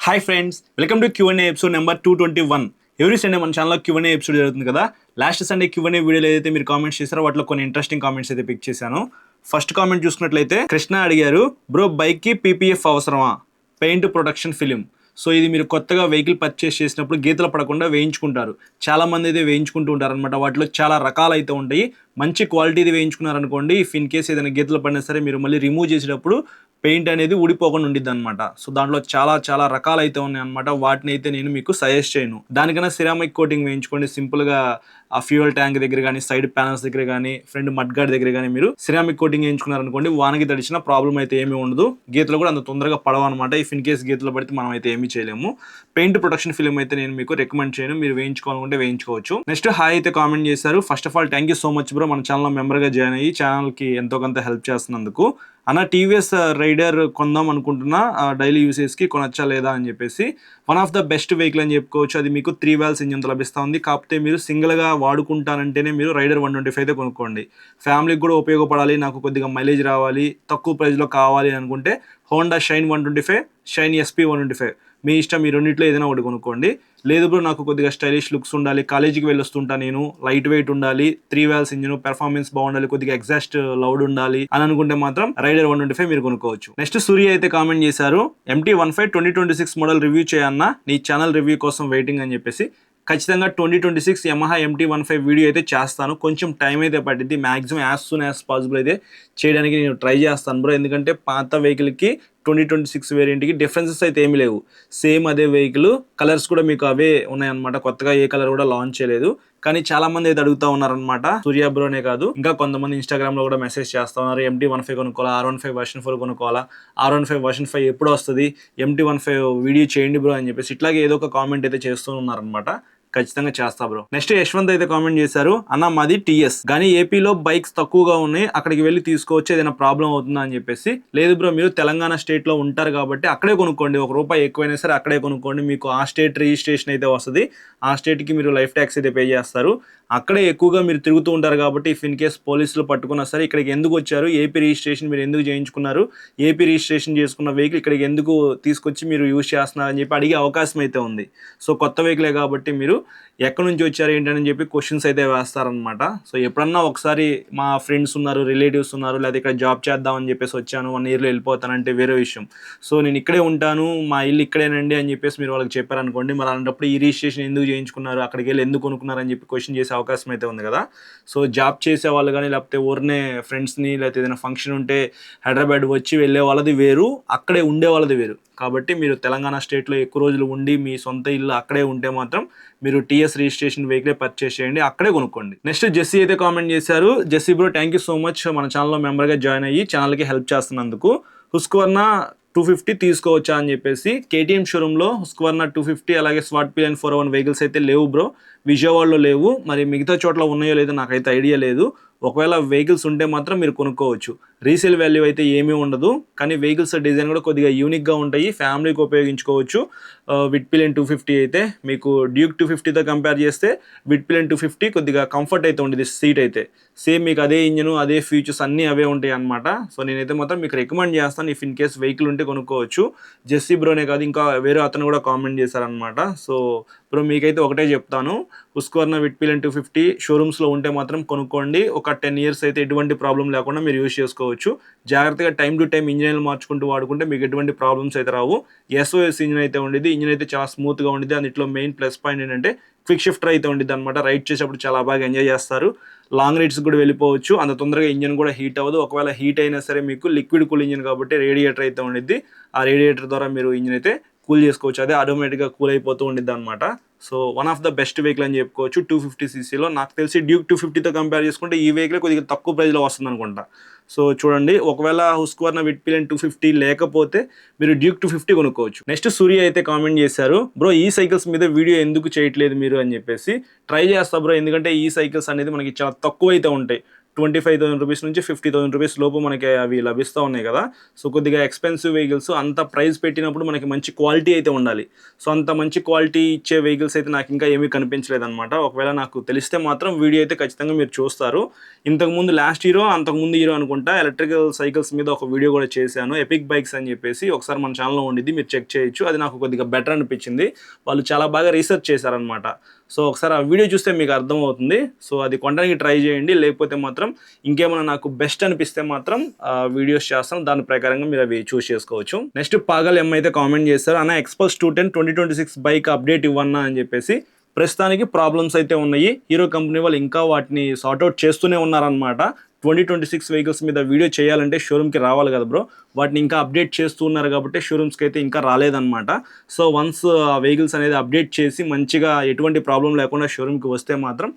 Hi friends, welcome to Q&A episode number 221. Every Sunday మన ఛానల్లో Q&A episode జరుగుతుంది కదా. లాస్ట్ సండే Q&A వీడియోలో ఏదైతే మీరు కామెంట్స్ చేశారో వాటిలో కొన్ని ఇంట్రెస్టింగ్ కామెంట్స్ అయితే పిక్ చేశాను. ఫస్ట్ కామెంట్ చూసుకున్నట్లయితే కృష్ణ అడిగారు, బ్రో బైక్కి PPF అవసరమా, పెయింట్ ప్రొటెక్షన్ ఫిలిం. సో ఇది మీరు కొత్తగా వెహికల్ పర్చేస్ చేసినప్పుడు గీతలు పడకుండా వేయించుకుంటారు. చాలా మంది అయితే వేయించుకుంటూ ఉంటారు అనమాట. వాటిలో చాలా రకాలు అయితే ఉంటాయి. మంచి క్వాలిటీది వేయించుకున్నారనుకోండి, ఇఫ్ ఇన్ కేస్ ఏదైనా గీతలు పడినా సరే మీరు మళ్ళీ రిమూవ్ చేసేటప్పుడు పెయింట్ అనేది ఊడిపోకుండా ఉండిద్ది అనమాట. సో దాంట్లో చాలా రకాలు అయితే ఉన్నాయి అనమాట. వాటిని అయితే నేను మీకు సజెస్ట్ చేయను. దానికన్నా సిరామిక్ కోటింగ్ వేయించుకోండి. సింపుల్గా ఆ ఫ్యూయల్ ట్యాంక్ దగ్గర కానీ, సైడ్ ప్యానల్స్ దగ్గర కానీ, ఫ్రంట్ మడ్ గార్డ్ దగ్గర కానీ మీరు సిరామిక్ కోటింగ్ వేయించుకున్నారనుకోండి, వానకి తడిచిన ప్రాబ్లం అయితే ఏమీ ఉండదు. గీతలు కూడా అంత తొందరగా పడవు అనమాట. ఇఫ్ ఇన్ కేస్ గీతలు పడితే మనం అయితే ఏమీ చేయలేము. పెయింట్ ప్రొటెక్షన్ ఫిల్మ్ అయితే నేను మీకు రికమెండ్ చేయను. మీరు వేయించుకోవాలనుకుంటే వేయించుకోవచ్చు. నెక్స్ట్ హాయ్ అయితే కామెంట్ చేశారు. First of all thank you so much bro, మన ఛానల్లో మెంబర్గా జాయిన్ అయ్యి ఛానల్కి ఎంతో కొంత హెల్ప్ చేస్తున్నందుకు. అన్న టీవీఎస్ రైడర్ కొందాం అనుకుంటున్నా, డైలీ యూసేజ్కి కొనొచ్చా లేదా అని చెప్పేసి. One of the best vehicle అని చెప్పుకోవచ్చు. అది మీకు 3 wheels ఇంజన్తో లభిస్తూ ఉంది. కాకపోతే మీరు సింగిల్గా వాడుకుంటానంటేనే మీరు రైడర్ 125 అయితే కొనుక్కోండి. ఫ్యామిలీకి కూడా ఉపయోగపడాలి, నాకు కొద్దిగా మైలేజ్ రావాలి, తక్కువ ప్రైస్లో కావాలి అనుకుంటే హోండా షైన్ 125, షైన్ SP 125 మీ ఇష్టం. ఈ రెండింటిలో ఏదైనా ఒకటి కొనుక్కోండి. లేదు బ్రో నాకు కొద్దిగా స్టైలిష్ లుక్స్ ఉండాలి, కాలేజీకి వెళ్ళి వస్తుంటా నేను, లైట్ వెయిట్ ఉండాలి, 3 wheels ఇంజిన్, పెర్ఫార్మెన్స్ బాగుండాలి, కొద్దిగా ఎగ్జాస్ట్ లౌడ్ ఉండాలి అని అనుకుంటే మాత్రం రైడర్ 125 మీరు కొనుక్కోవచ్చు. నెక్స్ట్ సూర్య అయితే కామెంట్ చేశారు, MT-15 2026 మోడల్ రివ్యూ చేయన్నా, నీ ఛానల్ రివ్యూ కోసం వెయిటింగ్ అని చెప్పేసి. ఖచ్చితంగా 2026 యమహా MT-15 వీడియో అయితే చేస్తాను. కొంచెం టైం అయితే పట్టిద్ది. Maximum as soon as possible అయితే చేయడానికి నేను ట్రై చేస్తాను బ్రో. ఎందుకంటే పాత వెహికల్కి 2026 వేరియంట్కి డిఫరెన్సెస్ అయితే ఏమీ లేవు. సేమ్ అదే వెహికల్, కలర్స్ కూడా మీకు అవే ఉన్నాయన్నమాట. కొత్తగా ఏ కలర్ కూడా లాంచ్ చేయలేదు. కానీ చాలా మంది అయితే అడుగుతూ ఉన్నారనమాట. సూర్య బ్రోనే కాదు, ఇంకా కొంతమంది ఇన్స్టాగ్రామ్లో కూడా మెసేజ్ చేస్తూ ఉన్నారు, MT-15 కొనుక్కోవాలా, R15 version 4 కొనుక్కోవాలా, R15 version 5 ఎప్పుడు వస్తుంది, MT-15 వీడియో చేయండి బ్రో అని చెప్పేసి ఇట్లాగే ఏదో ఒక కామెంట్ అయితే చేస్తూ ఉన్నారనమాట. ఖచ్చితంగా చేస్తా బ్రో. నెక్స్ట్ యశ్వంత్ అయితే కామెంట్ చేశారు, అన్న మాది TS కానీ ఏపీలో బైక్స్ తక్కువగా ఉన్నాయి, అక్కడికి వెళ్ళి తీసుకోవచ్చు, ఏదైనా ప్రాబ్లం అవుతుందా అని చెప్పేసి. లేదు బ్రో, మీరు తెలంగాణ స్టేట్ లో ఉంటారు కాబట్టి అక్కడే కొనుక్కోండి. ₹1 ఎక్కువైనా సరే అక్కడే కొనుక్కోండి. మీకు ఆ స్టేట్ రిజిస్ట్రేషన్ అయితే వస్తుంది. ఆ స్టేట్ కి మీరు లైఫ్ ట్యాక్స్ అయితే పే చేస్తారు. అక్కడే ఎక్కువగా మీరు తిరుగుతూ ఉంటారు కాబట్టి ఇఫ్ ఇన్ కేస్ పోలీసులు పట్టుకున్నా సరే ఇక్కడికి ఎందుకు వచ్చారు, ఏపీ రిజిస్ట్రేషన్ మీరు ఎందుకు చేయించుకున్నారు, ఏపీ రిజిస్ట్రేషన్ చేసుకున్న వెహికల్ ఇక్కడికి ఎందుకు తీసుకొచ్చి మీరు యూజ్ చేస్తున్నారని చెప్పి అడిగే అవకాశం అయితే ఉంది. సో కొత్త వెహికలే కాబట్టి మీరు ఎక్కడి నుంచి వచ్చారు ఏంటని చెప్పి క్వశ్చన్స్ అయితే వేస్తారనమాట. సో ఎప్పుడన్నా ఒకసారి మా ఫ్రెండ్స్ ఉన్నారు, రిలేటివ్స్ ఉన్నారు, లేదా ఇక్కడ జాబ్ చేద్దామని చెప్పేసి వచ్చాను, 1 yearలో వెళ్ళిపోతానంటే వేరే విషయం. సో నేను ఇక్కడే ఉంటాను, మా ఇల్లు ఇక్కడేనండి అని చెప్పేసి మీరు వాళ్ళకి చెప్పారనుకోండి, మరి అలాంటప్పుడు ఈ రిజిస్ట్రేషన్ ఎందుకు చేయించుకున్నారు, అక్కడికి వెళ్ళి ఎందుకు కొనుక్కున్నారు అని చెప్పి క్వశ్చన్ చేసే అవకాశం అయితే ఉంది కదా. సో జాబ్ చేసే వాళ్ళు కానీ, లేకపోతే ఊరినే ఫ్రెండ్స్ని, లేకపోతే ఏదైనా ఫంక్షన్ ఉంటే హైదరాబాద్ వచ్చి వెళ్ళే వాళ్ళది వేరు, అక్కడే ఉండే వాళ్ళది వేరు. కాబట్టి మీరు తెలంగాణ స్టేట్లో ఎక్కువ రోజులు ఉండి మీ సొంత ఇల్లు అక్కడే ఉంటే మాత్రం మీరు TS రిజిస్ట్రేషన్ వెహికలే పర్చేస్ చేయండి, అక్కడే కొనుక్కోండి. నెక్స్ట్ జెస్సీ అయితే కామెంట్ చేశారు, Jessie bro thank you so much మన ఛానల్లో మెంబర్గా జాయిన్ అయ్యి ఛానల్కి హెల్ప్ చేస్తున్నందుకు. హుస్క్వర్నా 250 తీసుకోవచ్చా అని చెప్పేసి. KTM షోరూంలో హుస్క్వర్నా 250 అలాగే స్వాట్ PLN 401 వెహికల్స్ అయితే లేవు బ్రో, విజయవాడలో లేవు. మరి మిగతా చోట్ల ఉన్నాయో లేదో నాకైతే ఐడియా లేదు. ఒకవేళ వెహికల్స్ ఉంటే మాత్రం మీరు కొనుక్కోవచ్చు. రీసేల్ వాల్యూ అయితే ఏమీ ఉండదు, కానీ వెహికల్స్ డిజైన్ కూడా కొద్దిగా యూనిక్గా ఉంటాయి, ఫ్యామిలీకి ఉపయోగించుకోవచ్చు. విట్పిలియన్ 250 అయితే మీకు డ్యూక్ 250తో కంపేర్ చేస్తే విట్పిలియన్ 250 కొద్దిగా కంఫర్ట్ అయితే ఉండేది. సీట్ అయితే సేమ్ మీకు అదే ఇంజను, అదే ఫీచర్స్ అన్నీ అవే ఉంటాయి అనమాట. సో నేనైతే మాత్రం మీకు రికమెండ్ చేస్తాను, ఇఫ్ ఇన్ కేస్ వెహికల్ ఉంటే కొనుక్కోవచ్చు. జెస్సీ బ్రోనే కాదు, ఇంకా వేరే అతను కూడా కామెంట్ చేశారనమాట. సో బ్రో మీకైతే ఒకటే చెప్తాను, హుస్క్వర్నా విట్పిలియన్ 250 షోరూమ్స్లో ఉంటే మాత్రం కొనుక్కోండి. ఒక 10 years అయితే ఎటువంటి ప్రాబ్లం లేకుండా మీరు యూజ్ చేసుకోవచ్చు. జాగ్రత్తగా టైం టు టైం ఇంజన్ మార్చుకుంటూ వాడుకుంటే మీకు ఎటువంటి ప్రాబ్లమ్స్ అయితే రావు. SOS ఇంజిన్ అయితే ఉండేది, ఇంజిన్ అయితే చాలా స్మూత్గా ఉండేది. అందులో మెయిన్ ప్లస్ పాయింట్ ఏంటంటే క్విక్ షిఫ్టర్ అయితే ఉండేది అనమాట. రైడ్ చేసేప్పుడు చాలా బాగా ఎంజాయ్ చేస్తారు, లాంగ్ రైడ్స్ కూడా వెళ్ళిపోవచ్చు. అంత తొందరగా ఇంజన్ కూడా హీట్ అవ్వదు. ఒకవేళ హీట్ అయినా సరే మీకు లిక్విడ్ కూల్ ఇంజిన్ కాబట్టి రేడియేటర్ అయితే ఉండిద్ది. ఆ రేడియేటర్ ద్వారా మీరు ఇంజిన్ అయితే కూల్ చేసుకోవచ్చు, అదే ఆటోమేటిక్గా కూల్ అయిపోతూ ఉండిద్ది అనమాట. So one of the best vehicle అని చెప్పుకోవచ్చు 250cc. నాకు తెలిసి డ్యూక్ 250తో కంపేర్ చేసుకుంటే ఈ వెహికల్ కొద్దిగా తక్కువ ప్రైస్లో వస్తుంది అనుకుంటా. సో చూడండి, ఒకవేళ హుస్క్వర్నా విట్పిలియన్ 250 లేకపోతే మీరు డ్యూక్ 250 కొనుక్కోవచ్చు. నెక్స్ట్ సూర్య అయితే కామెంట్ చేశారు, బ్రో ఈ సైకిల్స్ మీద వీడియో ఎందుకు చేయట్లేదు మీరు అని చెప్పేసి. ట్రై చేస్తా బ్రో, ఎందుకంటే ఈ సైకిల్స్ అనేది మనకి చాలా తక్కువ అయితే ఉంటాయి. 25,000 రూపీస్ నుంచి 50,000 రూపీస్ లోపు మనకి అవి లభిస్తూ ఉన్నాయి కదా. సో కొద్దిగా ఎక్స్పెన్సివ్ వెహికల్స్, అంత ప్రైస్ పెట్టినప్పుడు మనకి మంచి క్వాలిటీ అయితే ఉండాలి. సో అంత మంచి క్వాలిటీ ఇచ్చే వెహికల్స్ అయితే నాకు ఇంకా ఏమీ కనిపించలేదన్నమాట. ఒకవేళ నాకు తెలిస్తే మాత్రం వీడియో అయితే ఖచ్చితంగా మీరు చూస్తారు. ఇంతకుముందు లాస్ట్ ఇయర్ అంతకుముందు ఇయర్ అనుకుంటా ఎలక్ట్రికల్ సైకిల్స్ మీద ఒక వీడియో కూడా చేశాను, ఎపిక్ బైక్స్ అని చెప్పేసి. ఒకసారి మన ఛానల్లో ఉండిద్ది, మీరు చెక్ చేయొచ్చు. అది నాకు కొద్దిగా బెటర్ అనిపించింది. వాళ్ళు చాలా బాగా రీసెర్చ్ చేశారనమాట. సో ఒకసారి ఆ వీడియో చూస్తే మీకు అర్థమవుతుంది. సో అది కొనడానికి ట్రై చేయండి. లేకపోతే మాత్రం ఇంకేమైనా నాకు బెస్ట్ అనిపిస్తే మాత్రం వీడియోస్ చేస్తాం, దాని ప్రకారంగా మీరు అవి చూస్ చేసుకోవచ్చు. నెక్స్ట్ పాగల్ ఎం అయితే కామెంట్ చేస్తారు, అన్న ఎక్స్పల్స్ 210 2026 బైక్ అప్డేట్ ఇవ్వన్నా అని చెప్పేసి. ప్రస్తుతానికి ప్రాబ్లమ్స్ అయితే ఉన్నాయి. హీరో కంపెనీ వాళ్ళు ఇంకా వాటిని సార్ట్అవుట్ చేస్తూనే ఉన్నారనమాట. 2026 వెహికల్స్ మీద వీడియో చేయాలంటే షోరూమ్కి రావాలి కదా బ్రో, వాటిని ఇంకా అప్డేట్ చేస్తూ ఉన్నారు కాబట్టి షోరూమ్స్కి అయితే ఇంకా రాలేదన్నమాట. సో వన్స్ ఆ వెహికల్స్ అనేది అప్డేట్ చేసి మంచిగా ఎటువంటి ప్రాబ్లం లేకుండా షోరూమ్కి వస్తే మాత్రం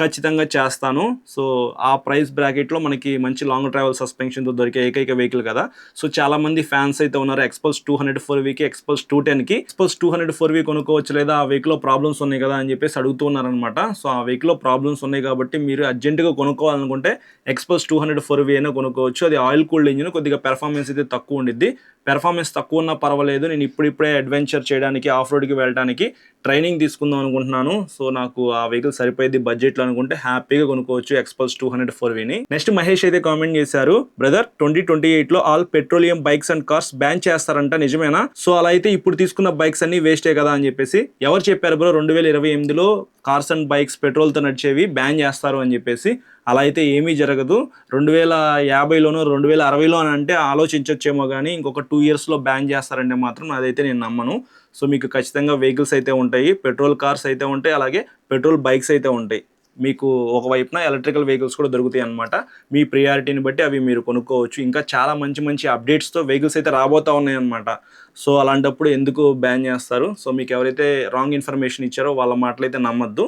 ఖచ్చితంగా చేస్తాను. సో ఆ ప్రైస్ బ్రాకెట్లో మనకి మంచి లాంగ్ ట్రావెల్ సస్పెన్షన్తో దొరికే ఏకైక వెహికల్ కదా. సో చాలామంది ఫ్యాన్స్ అయితే ఉన్నారు ఎక్స్పల్స్ 204Vకి, ఎక్స్పల్స్ 210కి. ఎక్స్పల్స్ 204V కొనుక్కోవచ్చు లేదా ఆ వెహికల్లో ప్రాబ్లమ్స్ ఉన్నాయి కదా అని చెప్పేసి అడుగుతూ ఉన్నారనమాట. సో ఆ వెహికల్లో ప్రాబ్లమ్స్ ఉన్నాయి కాబట్టి మీరు అర్జెంటుగా కొనుక్కోవాలనుకుంటే ఎక్స్పల్స్ 204V అయినా కొనుక్కోవచ్చు. అది ఆయిల్ కూల్డ్ ఇంజిన్, కొద్దిగా పెర్ఫార్మెన్స్ అయితే తక్కువ ఉండిద్ది. పెర్ఫార్మెన్స్ తక్కువ ఉన్నా పర్వాలేదు, నేను ఇప్పుడిప్పుడే అడ్వెంచర్ చేయడానికి, ఆఫ్ రోడ్కి వెళ్ళడానికి ట్రైనింగ్ తీసుకుందాం అనుకుంటున్నాను. సో నాకు ఆ వెహికల్ సరిపోయేది బడ్జెట్లో అనుకుంటే హ్యాపీగా కొనుక్కోవచ్చు ఎక్స్పల్స్ 204Vని. నెక్స్ట్ మహేష్ అయితే కామెంట్ చేశారు, బ్రదర్ 2028లో all petroleum bikes and cars ban చేస్తారంట, నిజమేనా? సో అలా అయితే ఇప్పుడు తీసుకున్న బైక్స్ అన్ని వేస్టే కదా అని చెప్పేసి. ఎవరు చెప్పారు బ్రో 2028లో కార్స్ అండ్ బైక్స్ పెట్రోల్తో నడిచేవి బ్యాన్ చేస్తారు అని చెప్పేసి? అలా అయితే ఏమీ జరగదు. 2050లోనో 2060లో అని అంటే ఆలోచించవచ్చేమో కానీ ఇంకొక 2 ఇయర్స్లో బ్యాన్ చేస్తారంటే మాత్రం అదైతే నేను నమ్మను. సో మీకు ఖచ్చితంగా వెహికల్స్ అయితే ఉంటాయి, పెట్రోల్ కార్స్ అయితే ఉంటాయి, అలాగే పెట్రోల్ బైక్స్ అయితే ఉంటాయి. మీకు ఒకవైపున ఎలక్ట్రికల్ వెహికల్స్ కూడా దొరుకుతాయి అనమాట. మీ ప్రియారిటీని బట్టి అవి మీరు కొనుక్కోవచ్చు. ఇంకా చాలా మంచి మంచి అప్డేట్స్తో వెహికల్స్ అయితే రాబోతూ ఉన్నాయి అనమాట. సో అలాంటప్పుడు ఎందుకు బ్యాన్ చేస్తారు? సో మీకు ఎవరైతే రాంగ్ ఇన్ఫర్మేషన్ ఇచ్చారో వాళ్ళ మాటలైతే నమ్మద్దు.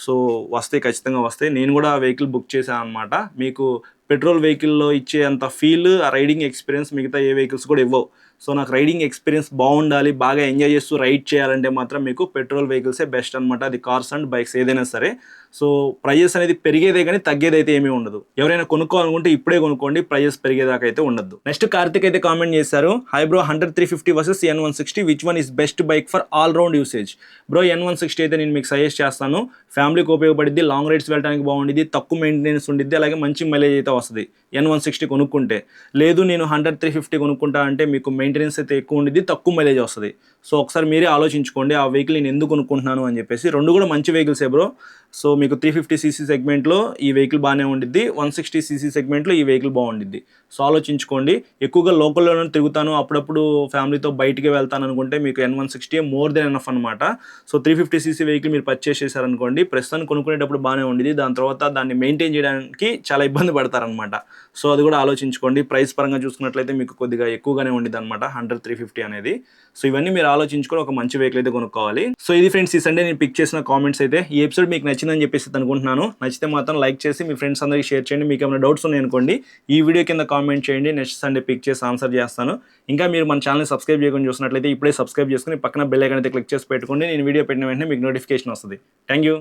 సో వస్తాయి, ఖచ్చితంగా వస్తాయి. నేను కూడా ఆ వెహికల్ బుక్ చేశాను అనమాట. మీకు పెట్రోల్ వెహికల్లో ఇచ్చే అంత ఫీల్, ఆ రైడింగ్ ఎక్స్పీరియన్స్ మిగతా ఏ వెహికల్స్ కూడా ఇవ్వవు. సో నాకు రైడింగ్ ఎక్స్పీరియన్స్ బాగుండాలి, బాగా ఎంజాయ్ చేస్తూ రైడ్ చేయాలంటే మాత్రం మీకు పెట్రోల్ వెహికల్సే బెస్ట్ అనమాట. అది కార్స్ అండ్ బైక్స్ ఏదైనా సరే. సో ప్రైజెస్ అనేది పెరిగేదే కానీ తగ్గేదైతే ఏమీ ఉండదు. ఎవరైనా కొనుక్కోవాలనుకుంటే ఇప్పుడే కొనుక్కోండి, ప్రైజెస్ పెరిగేదాకా అయితే ఉండదు. నెక్స్ట్ కార్తిక్ అయితే కామెంట్ చేశారు, hi bro, 100-350 versus N160 which one is best bike for all round usage? Bro N160 అయితే నేను మీకు సజెస్ట్ చేస్తాను. ఫ్యామిలీకి ఉపయోగపడిద్ది, లాంగ్ రైడ్స్ వెళ్ళడానికి బాగుండిద్ది, తక్కువ మెయింటెనెన్స్ ఉండిద్ది, అలాగే మంచి మైలేజ్ అయితే వస్తుంది N160 కొనుక్కుంటే. లేదు నేను 100-350 కొనుక్కుంటా అంటే మీకు మెయింటెనెన్స్ అయితే ఎక్కువ ఉండిద్ది, తక్కువ మైలేజ్ వస్తుంది. సో ఒకసారి మీరే ఆలోచించుకోండి ఆ వెహికల్ నేను ఎందుకు కొనుక్కుంటున్నాను అని చెప్పేసి. రెండు కూడా మంచి వెహికల్సే బ్రో. సో మీకు 350cc సెగ్మెంట్లో ఈ వెహికల్ బాగానే ఉండిద్ది, 160cc సెగ్మెంట్లో ఈ వెహికల్ బాగుండిద్ది. సో ఆలోచించుకోండి. ఎక్కువగా లోకల్లోనే తిరుగుతాను, అప్పుడప్పుడు ఫ్యామిలీతో బయటికి వెళ్తాను అనుకుంటే మీకు N160 మోర్ దెన్ ఎనఫ్ అనమాట. సో 350cc వెహికల్ మీరు పర్చేస్ చేశారనుకోండి, ప్రస్తుతానికి కొనుక్కునేటప్పుడు బాగానే ఉండిద్ది, దాని తర్వాత దాన్ని మెయింటైన్ చేయడానికి చాలా ఇబ్బంది పడతారనమాట. సో అది కూడా ఆలోచించుకోండి. ప్రైస్ పరంగా చూసుకున్నట్లయితే మీకు కొద్దిగా ఎక్కువగానే ఉండిద్ది అనమాట 100-350 అనేది. సో ఇవన్నీ మీరు ఆలోచించుకొని ఒక మంచి వెహికల్ అయితే కొనుక్కోవాలి. సో ఇది ఫ్రెండ్స్ ఈ సండే నేను పిక్ చేసిన కామెంట్స్ అయితే. ఈ ఎపిసోడ్ మీకు నచ్చిందని చెప్పేసి అనుకుంటున్నాను. నచ్చితే మాత్రం లైక్ చేసి మీ ఫ్రెండ్స్ అందరికీ షేర్ చేయండి. మీకు ఏమైనా డౌట్స్ ఉన్నాయనుకోండి ఈ వీడియో కింద కామెంట్ చేయండి, నెక్స్ట్ సండే పిక్ చేసి ఆన్సర్ చేస్తాను. ఇంకా మీరు మన ఛానల్ని సబ్స్క్రైబ్ చేయకుండా చూసినట్లయితే ఇప్పుడే సబ్స్క్రైబ్ చేసుకుని పక్కన బెల్ ఐకాన్ అయితే క్లిక్ చేసి పెట్టుకోండి. నేను వీడియో పెట్టిన వెంటనే మీకు నోటిఫికేషన్ వస్తుంది. Thank you.